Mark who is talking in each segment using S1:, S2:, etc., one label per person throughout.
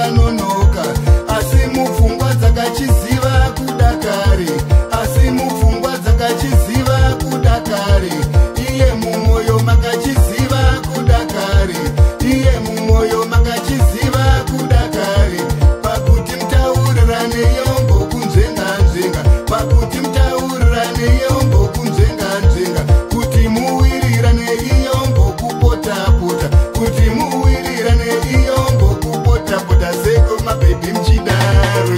S1: wakanonoka, asi mupfungwa dzakachiziva kudakare, asi mupfungwa dzakachiziva kudakare, iye mumwoyo makachiziva kudakare, iye mumwoyo makachiziva kudakare, pakuti mutaurirane yombo kunzvenga-nzvenga, pakuti mutaurirane yombo kunzvenga-nzvenga, kuti muwirirane iyombo kupota-pota, kuti muwirirane iyombo kupota-pota, seko mabhebhi muchidaro.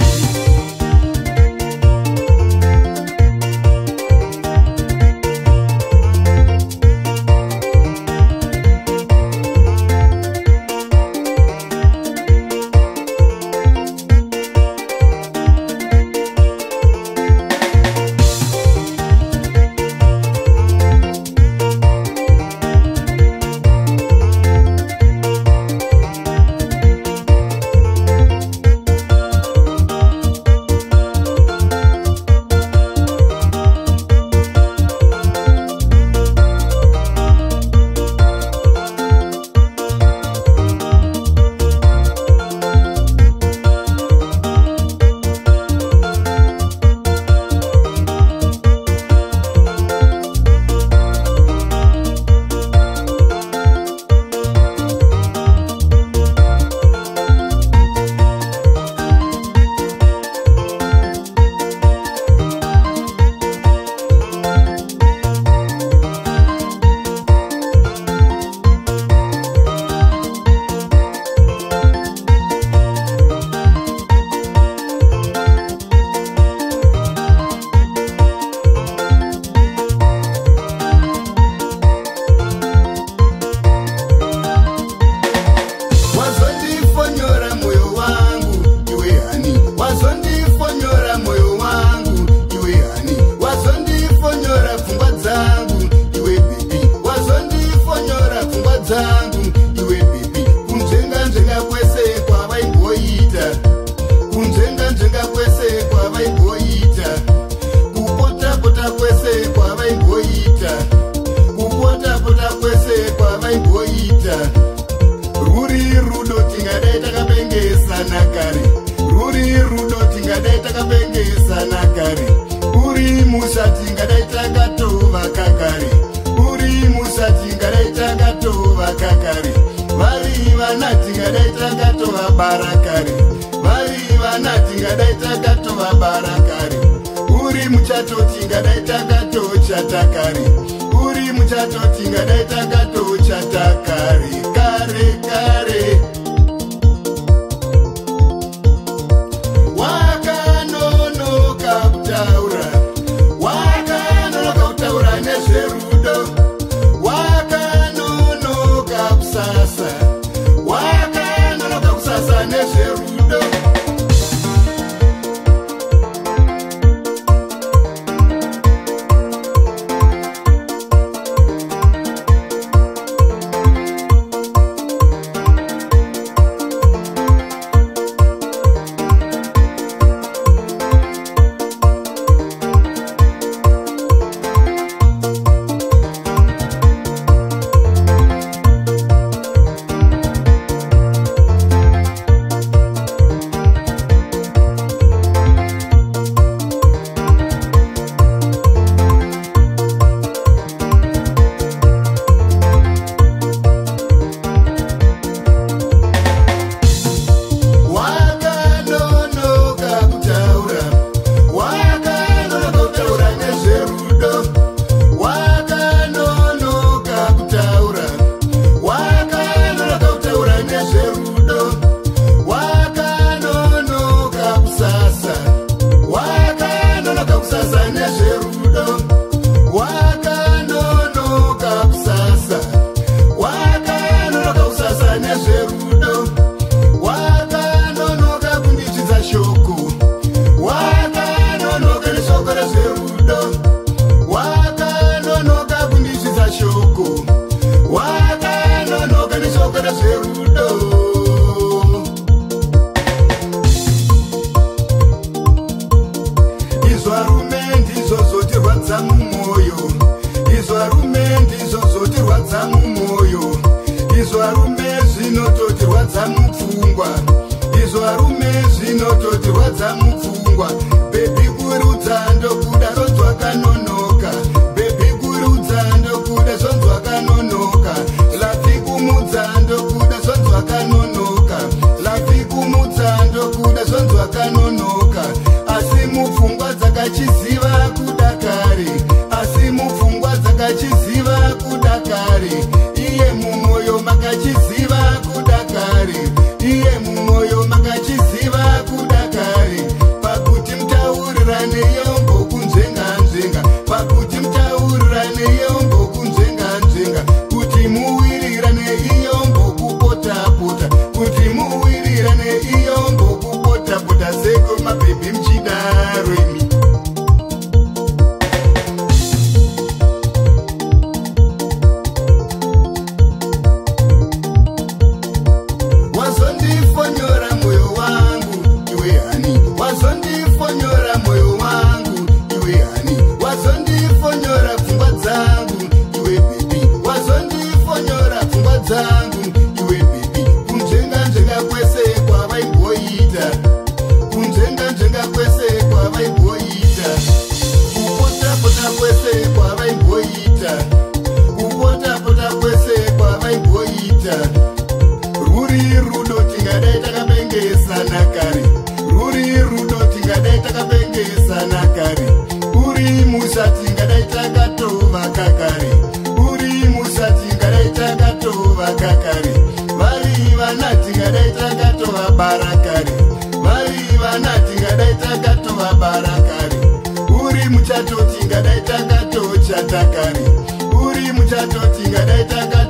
S1: kuzodza mupfungwa. Bebi kurudza ndokuda ronzwa kanonoka. Bebi kurudza ndokuda zonzwa kanonoka. Lavi kumudza ndokuda zonzwa kanonoka. Lavi kumudza ndokuda zonzwa kanonoka. Asi mupfungwa dzakachiziva kudakari. Asi mupfungwa dzakachiziva kudakari. Iye mumwoyo makachiziva kudakari. Iye mumwoyo makachiziva kudakari. Pakuti mutaurirane yombo kunzvenga-nzvenga. Pakuti mutaurirane yombo kunzvenga-nzvenga. Kuti muwirirane iyombo kupota-pota. Kuti muwirirane iyombo kupota-pota. Seko mabhebhi muchidaro imi. Wazondifonyora moyo wangu iwe hani. Wazondifonyora moyo wangu iwe hani. Wazondifonyora pfungwa dzangu iwe bebi. Wazondifonyora pfungwa dzangu iwe bebi. Kunzvenga-nzvenga kwese kwavaimboita. Kunzvenga-nzvenga kwese kwavaimboita. Kupota-pota kwese kwavaimboita. Kupota-pota kwese kwavaimboita. Ruri rudo tingadai takapengesana kare. Ruri rudo tingadai takapengesana kare. Uri musha tingadai takatovaka kare. Uri musha tingadai takatovaka kare. Vari vana tingadai takatovabara kare. Vari vana tingadai takatovabara kare. Uri muchato tingadai takatochata kare. Uri muchato tingadai takatovabara